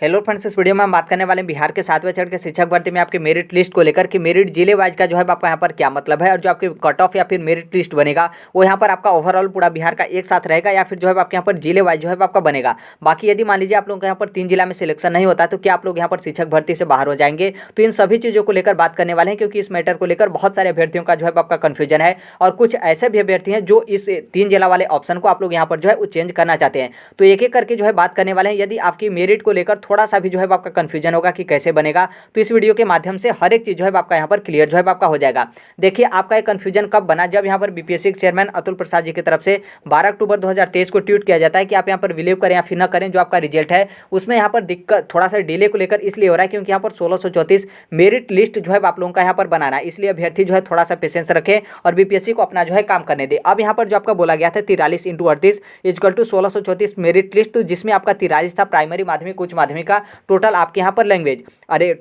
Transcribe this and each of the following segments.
Hello friends, इस video में हम बात करने वाले हैं बिहार के 7वें चरण के शिक्षक भर्ती में आपके मेरिट लिस्ट को लेकर कि मेरिट जिले वाइज का जो है आपका यहाँ पर क्या मतलब है और जो आपके कट ऑफ या फिर मेरिट लिस्ट बनेगा वो यहाँ पर आपका ओवरऑल पूरा बिहार का एक साथ रहेगा या फिर जो है आपके यहाँ पर जिले वाइज जो है आपका बनेगा। बाकी यदि मान लीजिए आप लोगों का यहाँ पर 3 जिला में सिलेक्शन नहीं होता तो क्या आप लोग यहाँ पर शिक्षक भर्ती से बाहर हो जाएंगे। तो इन सभी चीज़ों को लेकर बात करने वाले हैं क्योंकि इस मैटर को लेकर बहुत सारे अभ्यर्थियों का जो है आपका कन्फ्यूजन है और कुछ ऐसे भी अभ्यर्थी हैं जो इस 3 जिला वाले ऑप्शन को आप लोग यहाँ पर जो है वो चेंज करना चाहते हैं। तो एक एक करके जो है बात करने वाले हैं। यदि आपकी मेरिट को लेकर थोड़ा सा भी जो है कंफ्यूजन होगा कि कैसे बनेगा तो इस वीडियो के माध्यम से हर एक चीज जो है आपका यहाँ पर क्लियर जो है आपका हो जाएगा। देखिए आपका एक कंफ्यूजन कब बना, जब यहाँ पर बीपीएससी के चेयरमैन अतुल प्रसाद जी की तरफ से 12 अक्टूबर 2023 को ट्वीट किया जाता है कि आप यहाँ पर बिलीव करें या फिर न करें, जो आपका रिजल्ट है उसमें यहाँ पर दिक्कत थोड़ा सा डिले को लेकर इसलिए हो रहा है क्योंकि यहाँ पर 1634 मेरिट लिस्ट जो है आप लोगों का यहाँ पर बनाना है। इसलिए अभ्यर्थी जो है थोड़ा सा पेशेंस रखें और बीपीएससी को अपना जो है काम करने दे। अब यहाँ पर जो आपका बोला गया था 43 × 38 = 1634 मेरिट लिस्ट, तो जिसमें आपका 43 था प्राइमरी माध्यमिक उच्च माध्यमिक का, टोटल आपके यहाँ पर लैंग्वेज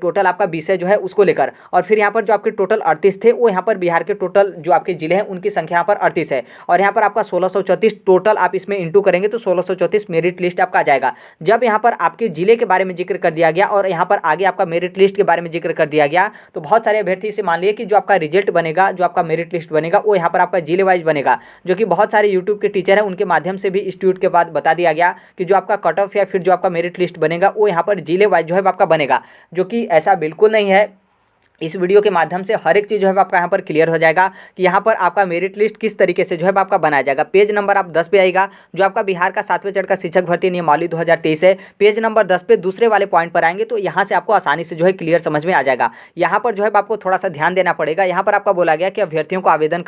टोटल आपका विषय जो है उसको लेकर, और फिर यहाँ पर जो आपके टोटल 38 थे वो यहाँ पर बिहार के टोटल जो आपके जिले हैं उनकी संख्या यहाँ पर 38 है और यहाँ पर आपका 1634 टोटल आप इसमें इंटू करेंगे तो 1634 मेरिट लिस्ट आपका आ जाएगा। जब यहाँ पर आपके जिले के बारे में जिक्र कर दिया गया और यहाँ पर आगे आपका मेरिट लिस्ट के बारे में जिक्र कर दिया गया तो बहुत सारे अभ्यर्थी से मान लिए कि जो आपका रिजल्ट बनेगा, जो आपका मेरिट लिस्ट बनेगा वो यहाँ पर आपका जिले वाइज बनेगा, जो कि बहुत सारे यूट्यूब के टीचर हैं उनके माध्यम से भी इस ट्वीट के बाद बता दिया गया कि जो आपका कट ऑफ या फिर जो आपका मेरिट लिस्ट बनेगा वो यहाँ पर जिले वाइज जो है आपका बनेगा, जो कि ऐसा बिल्कुल नहीं है। इस वीडियो के माध्यम से हर एक चीज़ जो है आपका यहाँ पर क्लियर हो जाएगा कि यहाँ पर आपका मेरिट लिस्ट किस तरीके से जो है आपका बनाया जाएगा। पेज नंबर आप 10 पे आएगा, जो आपका बिहार का 7वें चरण का शिक्षक भर्ती नियमावली 2023 है। पेज नंबर 10 पे दूसरे वाले पॉइंट पर आएंगे तो यहाँ से आपको आसानी से जो है क्लियर समझ में आ जाएगा। यहाँ पर जो है आपको थोड़ा सा ध्यान देना पड़ेगा। यहाँ पर आपका बोला गया कि अभ्यर्थियों को आवेदन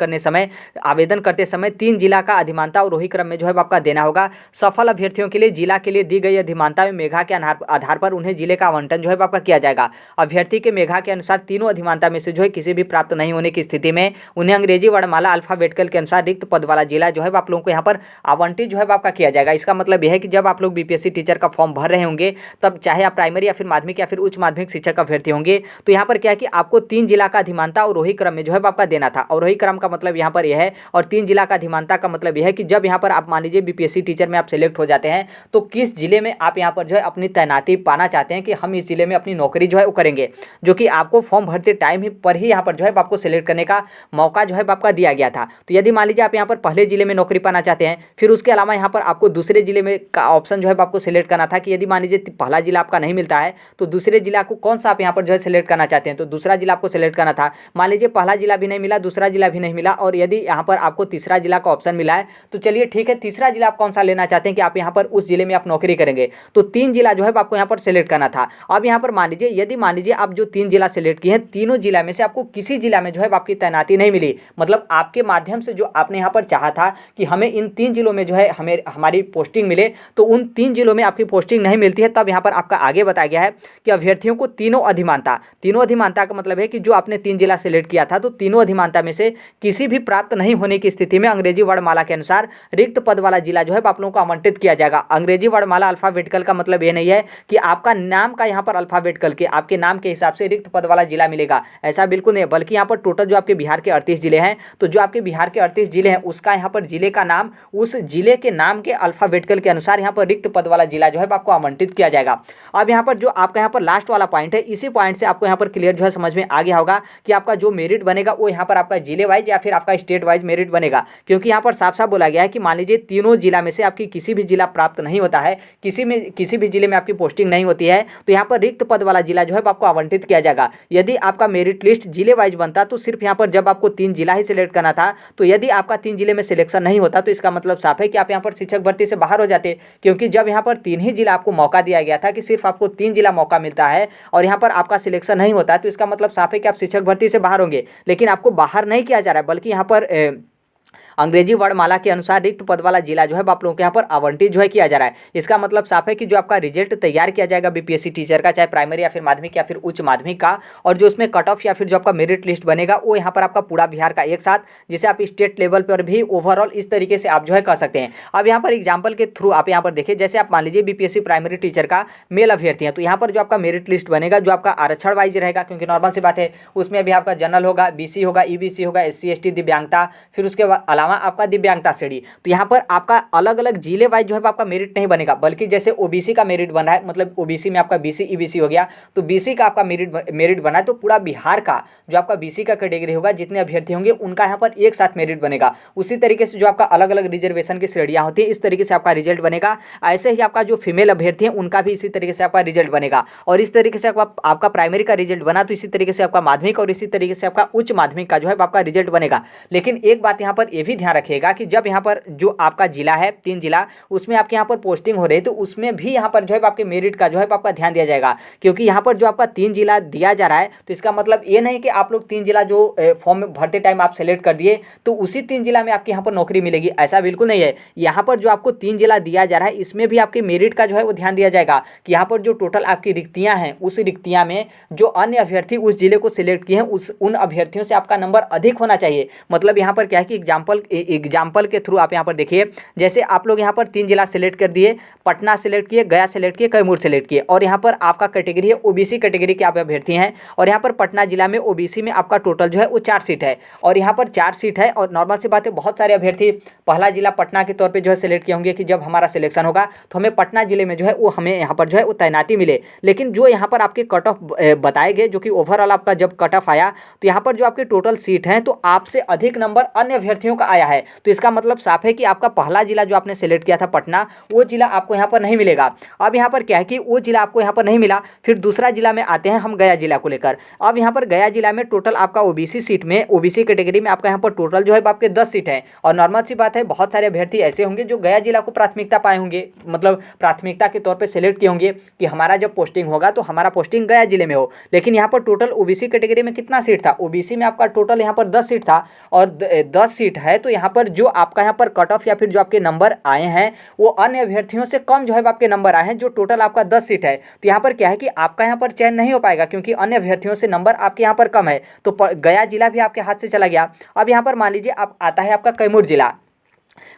करते समय 3 जिला का अधिमानता और वही क्रम में जो है आपका देना होगा। सफल अभ्यर्थियों के लिए जिला के लिए दी गई अधिमानता में मेधा के आधार पर उन्हें जिले का आवंटन जो है आपका किया जाएगा। अभ्यर्थी के मेधा के अनुसार तीनों अधिमानता में से जो है किसी भी प्राप्त नहीं होने की स्थिति में उन्हें अंग्रेजी वर्णमाला अल्फाबेटिकल के अनुसार रिक्त पद वाला जिला जो है आप लोगों को यहाँ पर आवंटित जो है आपका किया जाएगा। इसका मतलब यह है कि जब आप लोग बीपीएससी टीचर का फॉर्म भर रहे होंगे तब चाहे आप प्राइमरी या फिर माध्यमिक या फिर उच्च माध्यमिक शिक्षक अभ्यर्थी होंगे तो यहाँ पर क्या है कि आपको 3 जिला का अधिमानता और वही क्रम में जो है आपका देना था। और वही क्रम का मतलब यहाँ पर यह है और 3 जिला का अधिमानता का मतलब यह है कि जब यहाँ पर आप मान लीजिए बीपीएससी टीचर में आप सेलेक्ट हो जाते हैं तो किस जिले में आप यहाँ पर जो है अपनी तैनाती पाना चाहते हैं कि हम इस जिले में अपनी नौकरी जो है वो करेंगे, जो कि आपको फॉर्म भरते टाइम ही पर ही यहाँ पर जो है आपको सिलेक्ट करने का मौका जो है आपका दिया गया था। तो यदि मान लीजिए आप यहाँ पर पहले जिले में नौकरी पाना चाहते हैं, फिर उसके अलावा यहाँ पर आपको दूसरे जिले में का ऑप्शन जो है आपको सिलेक्ट करना था कि यदि मान लीजिए पहला जिला आपका नहीं मिलता है तो दूसरे जिला को कौन सा आप यहाँ पर जो है सिलेक्ट करना चाहते हैं, तो दूसरा जिला आपको सिलेक्ट करना था। मान लीजिए पहला जिला भी नहीं मिला, दूसरा जिला भी नहीं मिला और यदि यहाँ पर आपको तीसरा जिला का ऑप्शन मिला है तो चलिए ठीक है, तीसरा जिला आप कौन सा लेना चाहते हैं कि आप यहाँ पर उस जिले में आप नौकरी करेंगे, तो 3 जिला जो है आपको यहाँ पर सिलेक्ट करना था। अब यहाँ पर मान लीजिए यदि मान लीजिए आप जो 3 जिला सिलेक्ट किए हैं, तीनों जिला में से आपको किसी जिला में जो है आपकी तैनाती नहीं मिली, मतलब आपके माध्यम से जो आपने यहाँ पर चाहा था कि हमें इन 3 जिलों में जो है हमारी पोस्टिंग मिले, तो उन 3 जिलों में आपकी पोस्टिंग नहीं मिलती है। तब यहाँ पर आपका आगे बताया गया है कि अभ्यर्थियों को तीनों अधिमानता का मतलब है कि जो आपने 3 जिला सिलेक्ट किया था तो तीनों अधिमानता में से किसी भी प्राप्त नहीं होने की स्थिति में अंग्रेजी वर्णमाला के अनुसार रिक्त पद वाला जिला जो है आप लोगों को आवंटित किया जाएगा। अंग्रेजी वर्णमाला अल्फाबेटिकल का मतलब ये नहीं है कि आपका नाम का यहाँ पर अल्फाबेटिकल के आपके नाम के हिसाब से रिक्त पद वाला जिला मिलेगा, ऐसा बिल्कुल नहीं है। बल्कि यहाँ पर टोटल जो आपके बिहार के 38 जिले हैं तो जो आपके बिहार के 38 जिले हैं उसका यहाँ पर जिले का नाम उस जिले के नाम के अल्फाबेटिकल के अनुसार यहाँ पर रिक्त पद वाला जिला जो है आपको आवंटित किया जाएगा। अब यहाँ पर जो आपका यहाँ पर लास्ट वाला पॉइंट है, इसी पॉइंट से आपको यहाँ पर क्लियर जो है समझ में आ गया होगा कि आपका जो मेरिट बनेगा वो यहाँ पर आपका जिले वाइज या फिर आपका स्टेट वाइज मेरिट बनेगा। क्योंकि यहाँ पर साफ साफ बोला गया है कि मान लीजिए तीनों जिला में से आपकी किसी भी जिला प्राप्त नहीं होता है, किसी भी जिले में आपकी पोस्टिंग नहीं होती है तो यहाँ पर रिक्त पद वाला जिला जो है आपको आवंटित किया जाएगा। यदि आपका मेरिट लिस्ट जिले वाइज बनता तो सिर्फ यहाँ पर जब आपको 3 जिला ही सिलेक्ट करना था, तो यदि आपका 3 जिले में सिलेक्शन नहीं होता तो इसका मतलब साफ है कि आप यहाँ पर शिक्षक भर्ती से बाहर हो जाते। क्योंकि जब यहाँ पर 3 ही जिला आपको मौका दिया गया था कि सिर्फ आपको 3 जिला मौका मिलता है और यहाँ पर आपका सिलेक्शन नहीं होता है तो इसका मतलब साफ है कि आप शिक्षक भर्ती से बाहर होंगे। लेकिन आपको बाहर नहीं किया जा रहा है, बल्कि यहाँ पर अंग्रेजी वर्णमाला के अनुसार रिक्त पद वाला जिला जो है आप लोगों के यहाँ पर आवंटित जो है किया जा रहा है। इसका मतलब साफ है कि जो आपका रिजल्ट तैयार किया जाएगा बीपीएससी टीचर का, चाहे प्राइमरी या फिर माध्यमिक या फिर उच्च माध्यमिक का, और जो उसमें कट ऑफ या फिर जो आपका मेरिट लिस्ट बनेगा वो यहाँ पर आपका पूरा बिहार का एक साथ, जिसे आप स्टेट लेवल पर भी ओवरऑल इस तरीके से आप जो है कर सकते हैं। अब यहाँ पर एग्जाम्पल के थ्रू आप यहाँ पर देखिए, जैसे आप मान लीजिए बीपीएससी प्राइमरी टीचर का मेल अभ्यर्थी है तो यहाँ पर जो आपका मेरिट लिस्ट बनेगा जो आपका आरक्षण वाइज रहेगा, क्योंकि नॉर्मल सी बात है उसमें भी आपका जनरल होगा, बीसी होगा, ईबीसी होगा, SC ST दिव्यांगता, फिर उसके अलावा अलावा आपका दिव्यांगता श्रेणी। तो यहाँ पर आपका अलग अलग जिले वाइज जो है आपका मेरिट नहीं बनेगा, बल्कि जैसे ओबीसी का मेरिट बना है, मतलब ओबीसी में आपका बीसी ईबीसी हो गया, तो बीसी का आपका मेरिट बना है, तो पूरा बिहार का जो आपका बीसी का कैटेगरी होगा, जितने अभ्यर्थी होंगे उनका यहाँ पर एक साथ मेरिट बनेगा। उसी तरीके से जो आपका अलग अलग रिजर्वेशन की श्रेणियाँ होती हैं, इस तरीके से आपका रिजल्ट बनेगा। ऐसे ही आपका जो फीमेल अभ्यर्थी हैं उनका भी इसी तरीके से आपका रिजल्ट बनेगा। और इस तरीके से आपका प्राइमरी का रिजल्ट बना, तो इसी तरीके से आपका माध्यमिक और इसी तरीके से आपका उच्च माध्यमिक का जो है आपका रिजल्ट बनेगा। लेकिन एक बात यहाँ पर यह भी ध्यान रखिएगा कि जब यहाँ पर जो आपका जिला है 3 जिला, उसमें आपके यहाँ पर पोस्टिंग हो रही है, तो उसमें भी यहाँ पर जो है आपके मेरिट का जो है आपका ध्यान दिया जाएगा। क्योंकि यहाँ पर जो आपका 3 जिला दिया जा रहा है, तो इसका मतलब ये नहीं कि आप लोग 3 जिला जो फॉर्म भरते टाइम आप सेलेक्ट कर दिए तो उसी 3 जिला में आपके यहाँ पर नौकरी मिलेगी, ऐसा बिल्कुल नहीं है। यहाँ पर जो आपको 3 जिला दिया जा रहा है, इसमें भी आपके मेरिट का जो है वो ध्यान दिया जाएगा कि यहाँ पर जो टोटल आपकी रिक्तियाँ हैं, उस रिक्तियाँ में जो अन्य अभ्यर्थी उस जिले को सिलेक्ट किए हैं, उन अभ्यर्थियों से आपका नंबर अधिक होना चाहिए। मतलब यहाँ पर क्या है कि एग्जाम्पल के थ्रू आप यहाँ पर देखिए, जैसे आप लोग यहाँ पर 3 जिला सेलेक्ट कर दिए, पटना सेलेक्ट किए, गया सेलेक्ट किए, कैमूर सेलेक्ट किए, और यहाँ पर आपका कैटेगरी है ओबीसी कैटेगरी के आप अभ्यर्थी हैं, और यहाँ पर पटना जिला में ओबीसी में आपका टोटल जो है वो 4 सीट है, और यहाँ पर 4 सीट है। और नॉर्मल सी बात है, बहुत सारे अभ्यर्थी पहला जिला पटना के तौर पे जो है सेलेक्ट किए होंगे कि जब हमारा सिलेक्शन होगा तो हमें पटना जिले में जो है वो हमें यहाँ पर जो है वो तैनाती मिले। लेकिन जो यहाँ पर आपके कट ऑफ बताए गए, जो कि ओवरऑल आपका जब कट ऑफ आया, तो यहाँ पर जो आपके टोटल सीट हैं तो आपसे अधिक नंबर अन्य अभ्यर्थियों का आया है। तो इसका मतलब साफ है कि आपका पहला जिला जो आपने सेलेक्ट किया था पटना, वो जिला आपको यहाँ पर नहीं मिलेगा। अब यहाँ पर क्या है कि वो जिला आपको यहाँ पर नहीं मिला, फिर दूसरा जिला में आते हैं हम गया जिला को लेकर। अब यहाँ पर गया जिला में टोटल आपका ओबीसी सीट में, ओबीसी कैटेगरी में आपका यहाँ पर टोटल जो है आपके 10 सीट है। और नॉर्मल सी बात है, बहुत सारे अभ्यर्थी ऐसे होंगे जो गया जिला को प्राथमिकता पाए होंगे, मतलब प्राथमिकता के तौर पर सेलेक्ट किए होंगे कि हमारा जब पोस्टिंग होगा तो हमारा पोस्टिंग गया जिले में हो। लेकिन यहाँ पर टोटल ओबीसी कैटेगरी में कितना सीट था, ओबीसी में आपका टोटल यहाँ पर 10 सीट था, और 10 सीट है, तो यहाँ पर जो आपका यहाँ पर कट ऑफ या फिर जो आपके नंबर आए हैं वो अन्य अभ्यर्थियों से कम जो है आपके नंबर आए हैं, जो टोटल आपका 10 सीट है। तो यहाँ पर क्या है कि आपका यहाँ पर चयन नहीं हो पाएगा, क्योंकि अन्य अभ्यर्थियों से नंबर आपके यहाँ पर कम है, तो गया जिला भी आपके हाथ से चला गया। अब यहाँ पर मान लीजिए आप आता है आपका कैमूर जिला।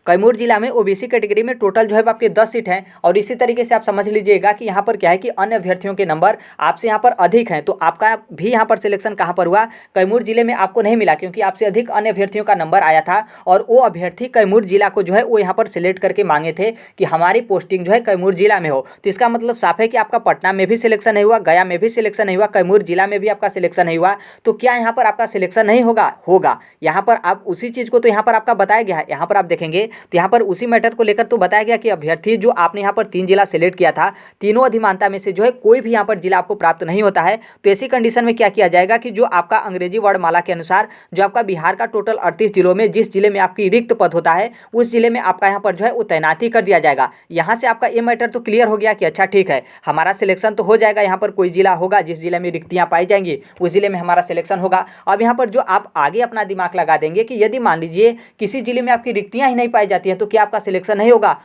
कैमूर जिला में ओबीसी कैटेगरी में टोटल जो है आपके 10 सीट हैं, और इसी तरीके से आप समझ लीजिएगा कि यहाँ पर क्या है कि अन्य अभ्यर्थियों के नंबर आपसे यहाँ पर अधिक हैं, तो आपका भी यहाँ पर सिलेक्शन कहाँ पर हुआ, कैमूर जिले में आपको नहीं मिला, क्योंकि आपसे अधिक अन्य अभ्यर्थियों का नंबर आया था, और वो अभ्यर्थी कैमूर जिला को जो है वो यहाँ पर सिलेक्ट करके मांगे थे कि हमारी पोस्टिंग जो है कैमूर जिला में हो। तो इसका मतलब साफ है कि आपका पटना में भी सिलेक्शन नहीं हुआ, गया में भी सिलेक्शन नहीं हुआ, कैमूर जिला में भी आपका सिलेक्शन नहीं हुआ। तो क्या यहाँ पर आपका सिलेक्शन नहीं होगा यहाँ पर आप उसी चीज़ को तो यहाँ पर आपका बताया गया है। यहाँ पर आप देखेंगे तो यहाँ पर उसी मैटर को लेकर तो बताया गया कि अभ्यर्थी जो आपने यहाँ पर 3 जिला सेलेक्ट किया था, तीनों अधिमानता में से जो है कोई भी यहाँ पर जिला आपको प्राप्त नहीं होता है। तो ऐसी कंडीशन में क्या किया जाएगा कि जो आपका अंग्रेजी वर्णमाला के अनुसार जो आपका बिहार का टोटल 38 जिलों में जिस जिले में आपकी रिक्त पद होता है, उस जिले में आपका यहाँ पर जो है वो तैनाती कर दिया जाएगा। यहाँ से आपका ये मैटर तो क्लियर हो गया कि अच्छा ठीक है, हमारा सिलेक्शन तो हो जाएगा। यहाँ पर कोई जिला होगा जिस जिले में रिक्तियाँ पाई जाएंगी, उस जिले में हमारा सिलेक्शन होगा। अब यहाँ पर जो आप आगे अपना दिमाग लगा देंगे कि यदि मान लीजिए किसी जिले में आपकी रिक्तियाँ ही नहीं पाई जाती हैं, तो क्या आपका सिलेक्शन नहीं होगा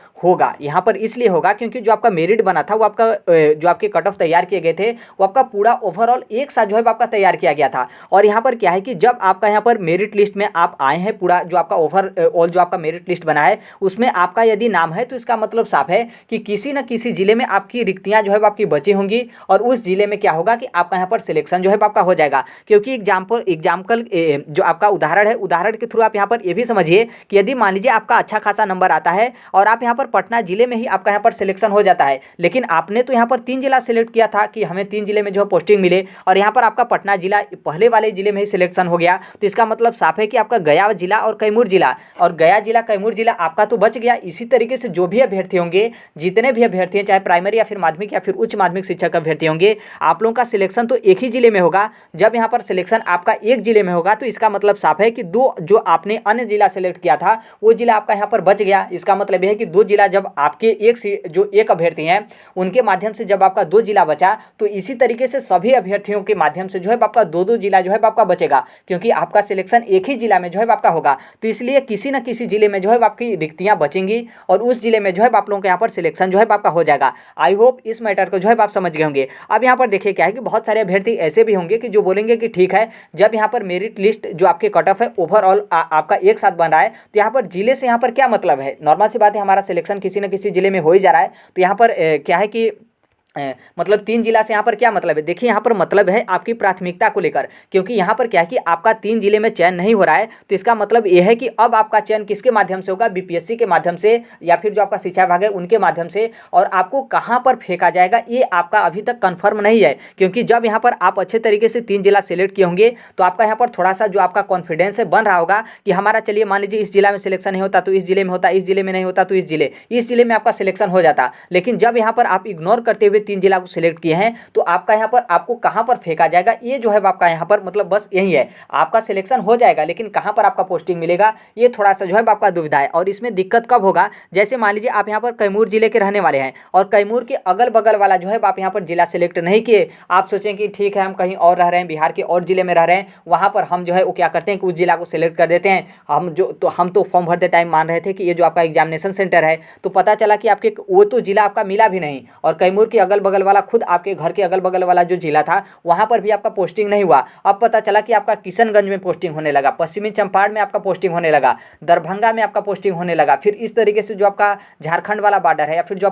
यहाँ पर इसलिए होगा क्योंकि जो आपका मेरिट बना था वो आपका जो आपके कट ऑफ तैयार किए गए थे वो आपका पूरा ओवरऑल एक साथ जो है आपका तैयार किया गया था। और यहाँ पर क्या है कि जब आपका यहाँ पर मेरिट लिस्ट में आप आए हैं, पूरा जो आपका ओवरऑल जो आपका मेरिट लिस्ट बना है उसमें आपका यदि नाम है, तो इसका मतलब साफ है कि किसी न किसी जिले में आपकी रिक्तियाँ जो है आपकी बची होंगी, और उस जिले में क्या होगा कि आपका यहाँ पर सिलेक्शन जो है आपका हो जाएगा। क्योंकि एग्जाम्पल जो आपका उदाहरण है, उदाहरण के थ्रू आप यहाँ पर ये भी समझिए कि यदि मान लीजिए आपका अच्छा खासा नंबर आता है और आप यहाँ पर पटना जिले में ही आपका यहाँ पर सिलेक्शन हो जाता है, लेकिन आपने तो यहाँ पर 3 जिला सिलेक्ट किया था कि हमें 3 जिले में जो पोस्टिंग मिले, और यहाँ पर आपका पटना जिला पहले वाले जिले में ही सिलेक्शन हो गया। तो इसका मतलब साफ है कि आपका गया जिला और कैमूर जिला, और गया जिला कैमूर जिला आपका तो बच गया। इसी तरीके से जो भी अभ्यर्थी होंगे, जितने भी अभ्यर्थी हैं, चाहे प्राइमरी या फिर माध्यमिक या फिर उच्च माध्यमिक शिक्षक अभ्यर्थी होंगे, आप लोगों का सिलेक्शन तो एक ही जिले में होगा। जब यहाँ पर सिलेक्शन आपका एक जिले में होगा, तो इसका मतलब साफ है कि 2 जो आपने अन्य जिला सेलेक्ट किया था वो जिला आपका यहाँ पर बच गया। इसका मतलब यह है कि 2 जिला जब आपके एक अभ्यर्थी हैं उनके माध्यम से जब आपका 2 जिला बचा, तो इसी तरीके से सभी अभ्यर्थियों के माध्यम से जो है आपका 2-2 जिला जो है आपका बचेगा, क्योंकि आपका सिलेक्शन एक ही जिला में जो है आपका होगा। तो इसलिए किसी न किसी जिले में जो है आपकी रिक्तियां बचेंगी, और उस जिले में जो है आप लोगों के यहाँ पर सिलेक्शन जो है आपका हो जाएगा। आई होप इस मैटर को जो है आप समझ गए होंगे। अब यहाँ पर देखिए क्या है कि बहुत सारे अभ्यर्थी ऐसे भी होंगे कि जो बोलेंगे कि ठीक है, जब यहाँ पर मेरिट लिस्ट जो आपके कट ऑफ है ओवरऑल आपका एक साथ बन रहा है, तो यहाँ पर जिले से यहाँ पर क्या मतलब है। नॉर्मल सी बात है, हमारा सिलेक्शन किसी न किसी जिले में हो ही जा रहा है। तो यहाँ पर क्या है कि मतलब 3 जिला से यहाँ पर क्या मतलब है, देखिए यहाँ पर मतलब है आपकी प्राथमिकता को लेकर, क्योंकि यहाँ पर क्या है कि आपका 3 जिले में चयन नहीं हो रहा है, तो इसका मतलब ये है कि अब आपका चयन किसके माध्यम से होगा, बीपीएससी के माध्यम से या फिर जो आपका शिक्षा विभाग है उनके माध्यम से। और आपको कहाँ पर फेंका जाएगा ये आपका अभी तक कन्फर्म नहीं है, क्योंकि जब यहाँ पर आप अच्छे तरीके से 3 जिला सेलेक्ट किए होंगे तो आपका यहाँ पर थोड़ा सा जो आपका कॉन्फिडेंस है बन रहा होगा कि हमारा, चलिए मान लीजिए इस जिला में सिलेक्शन नहीं होता तो इस जिले में होता, इस जिले में नहीं होता तो इस जिले में आपका सिलेक्शन हो जाता। लेकिन जब यहाँ पर आप इग्नोर करते हुए 3 जिला को सिलेक्ट किए हैं तो आपका यहाँ पर आपको कहाँ पर फेंका जाएगा, ये जो है आपका यहाँ पर मतलब बस यही है, आपका सिलेक्शन हो जाएगा लेकिन कहाँ पर आपका पोस्टिंग मिलेगा ये थोड़ा सा जो है आपका दुविधा है। और इसमें दिक्कत कब होगा, जैसे मान लीजिए आप यहाँ पर कैमूर जिले के रहने वाले हैं और कैमूर के अगल बगल वाला जो है आप यहाँ पर जिला सेलेक्ट नहीं किए, आप सोचें कि ठीक है हम कहीं और रह रहे हैं, बिहार के और जिले में रह रहे हैं, वहाँ पर हम जो है वो क्या करते हैं कि उस जिला को सिलेक्ट कर देते हैं। हम तो फॉर्म भरते टाइम मान रहे थे कि ये जो आपका एग्जामिनेशन सेंटर है, तो पता चला कि आपके वो तो जिला आपका मिला भी नहीं, और कैमूर के अगल बगल वाला खुद आपके घर के अगल बगल वाला जो जिला था वहाँ पर भी आपका पोस्टिंग नहीं हुआ। अब पता चला कि आपका किशनगंज में पोस्टिंग होने लगा, पश्चिमी चंपारण में आपका पोस्टिंग होने लगा, दरभंगा में आपका पोस्टिंग होने लगा, फिर इस तरीके से जो आपका झारखंड वाला बॉर्डर है या फिर जो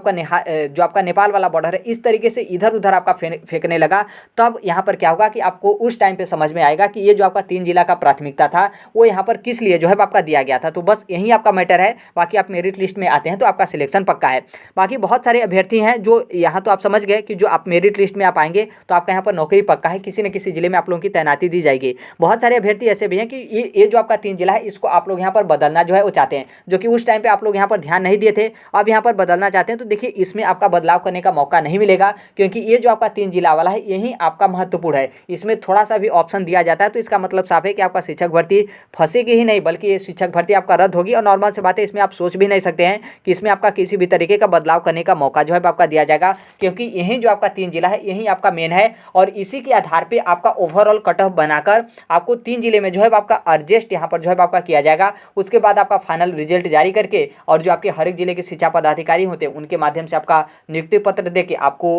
आपका नेपाल वाला बॉर्डर है, इस तरीके से इधर उधर आपका फेंकने लगा। तब यहाँ पर क्या होगा कि आपको उस टाइम पे समझ में आएगा कि ये जो आपका 3 जिला का प्राथमिकता था वो यहाँ पर किस लिए जो है आपका दिया गया था। तो बस यही आपका मैटर है, बाकी आप मेरिट लिस्ट में आते हैं तो आपका सिलेक्शन पक्का है। बाकी बहुत सारे अभ्यर्थी हैं जो यहाँ तो आप समझ गए कि जो आप मेरिट लिस्ट में आप आएंगे तो आपका यहाँ पर नौकरी पक्का है, किसी न किसी जिले में आप लोगों की तैनाती दी जाएगी। बहुत सारे अभ्यर्थी ऐसे भी हैं कि ये जो आपका 3 जिला है इसको आप लोग यहाँ पर बदलना जो है वो चाहते हैं, जो कि उस टाइम पे आप लोग यहाँ पर ध्यान नहीं दिए थे, अब यहाँ पर बदलना चाहते हैं। तो देखिए इसमें आपका बदलाव करने का मौका नहीं मिलेगा, क्योंकि ये जो आपका 3 जिला वाला है यही आपका महत्वपूर्ण है, इसमें थोड़ा सा भी ऑप्शन दिया जाता है तो इसका मतलब साफ है कि आपका शिक्षक भर्ती फंसेगी ही नहीं, बल्कि ये शिक्षक भर्ती आपका रद्द होगी। और नॉर्मल से बात है, इसमें आप सोच भी नहीं सकते हैं कि इसमें आपका किसी भी तरीके का बदलाव करने का मौका जो है आपका दिया जाएगा, क्योंकि यही जो आपका 3 जिला है यही आपका मेन है। और इसी के आधार पे आपका ओवरऑल कट ऑफ बनाकर आपको 3 जिले में जो है आपका एडजस्ट यहाँ पर जो है आपका किया जाएगा। उसके बाद आपका फाइनल रिजल्ट जारी करके और जो आपके हर एक जिले के शिक्षा पदाधिकारी होते हैं उनके माध्यम से आपका नियुक्ति पत्र दे के आपको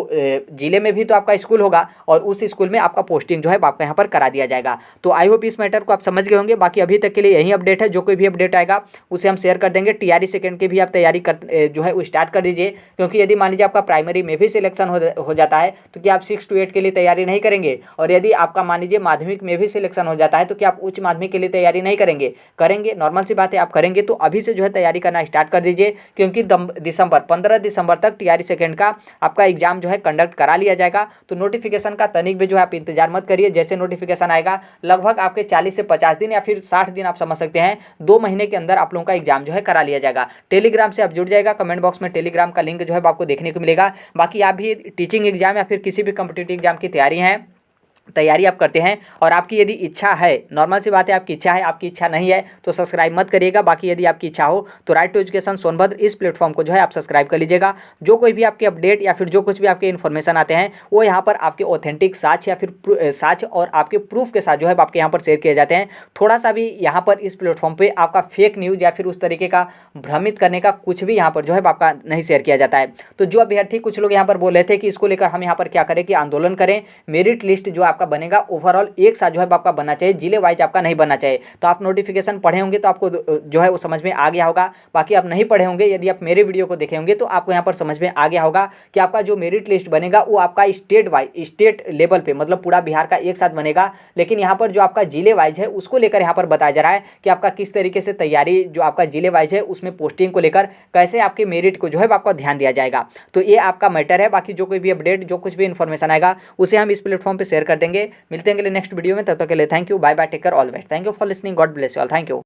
जिले में भी तो आपका स्कूल होगा और उस स्कूल में आपका पोस्टिंग जो है आपका यहाँ पर करा दिया जाएगा। तो आई होप इस मैटर को आप समझ गए होंगे। बाकी अभी तक के लिए यही अपडेट है, जो कोई भी अपडेट आएगा उसे हम शेयर कर देंगे। टीआरई सेकंड की भी आप तैयारी कर जो है वो स्टार्ट कर दीजिए, क्योंकि यदि मान लीजिए आपका प्राइमरी में भी सिलेक्शन हो जाता है तो क्या आप 6 to 8 के लिए तैयारी नहीं करेंगे, और यदि आपका मान लीजिए माध्यमिक में भी सिलेक्शन हो जाता है तो क्या आप उच्च माध्यमिक के लिए तैयारी नहीं करेंगे? करेंगे, नॉर्मल सी बात है आप करेंगे। तो अभी से जो है तैयारी करना स्टार्ट कर दीजिए, क्योंकि 15 दिसंबर तक टीआरई सेकंड का आपका एग्जाम जो है कंडक्ट करा लिया जाएगा। तो नोटिफिकेशन का तनिक भी जो है आप इंतजार मत करिए, जैसे नोटिफिकेशन आएगा लगभग आपके 40 से 50 दिन या फिर 60 दिन आप समझ सकते हैं, 2 महीने के अंदर आप लोगों का एग्जाम जो है करा लिया जाएगा। टेलीग्राम से आप जुड़ जाएगा, कमेंट बॉक्स में टेलीग्राम का लिंक जो है आपको देखने को मिलेगा। बाकी आप भी टीचिंग एग्जाम या फिर किसी भी कॉम्पिटिटिव एग्जाम की तैयारी आप करते हैं और आपकी यदि इच्छा है, नॉर्मल सी बात है आपकी इच्छा है, आपकी इच्छा नहीं है तो सब्सक्राइब मत करिएगा। बाकी यदि आपकी इच्छा हो तो राइट टू एजुकेशन सोनभद्र इस प्लेटफॉर्म को जो है आप सब्सक्राइब कर लीजिएगा। जो कोई भी आपके अपडेट या फिर जो कुछ भी आपके इन्फॉर्मेशन आते हैं वो यहाँ पर आपके ऑथेंटिक साक्ष्य या फिर साक्ष्य और आपके प्रूफ के साथ जो है आपके यहाँ पर शेयर किए जाते हैं। थोड़ा सा भी यहाँ पर इस प्लेटफॉर्म पर आपका फेक न्यूज़ या फिर उस तरीके का भ्रमित करने का कुछ भी यहाँ पर जो है आपका नहीं शेयर किया जाता है। तो जो अभ्यर्थी कुछ लोग यहाँ पर बोल रहे थे कि इसको लेकर हम यहाँ पर क्या करें कि आंदोलन करें, मेरिट लिस्ट जो आपका बनेगा ओवरऑल एक साथ जो है आपका बनना चाहिए, जिले वाइज आपका नहीं बनना चाहिए। तो आप नोटिफिकेशन पढ़े होंगे तो आपको जो है वो समझ में आ गया होगा। बाकी आप नहीं पढ़े होंगे, यदि आप मेरे वीडियो को देखे होंगे तो आपको यहाँ पर समझ में आ गया होगा कि आपका जो मेरिट लिस्ट बनेगा वो आपका स्टेट लेवल पे मतलब पूरा बिहार का एक साथ बनेगा। लेकिन यहाँ पर जो आपका जिले वाइज है उसको लेकर यहाँ पर बताया जा रहा है कि आपका किस तरीके से तैयारी जो आपका जिले वाइज है उसमें पोस्टिंग को लेकर कैसे आपके मेरिट को जो है आपका ध्यान दिया जाएगा। तो ये आपका मैटर है। बाकी जो कोई भी अपडेट जो कुछ भी इन्फॉर्मेशन आएगा उसे हम इस प्लेटफॉर्म पर शेयर कर देंगे। मिलते हैं नेक्स्ट वीडियो में, तब तक के लिए thank you, bye bye, take care, all the best, thank you for listening, God bless you all, thank you.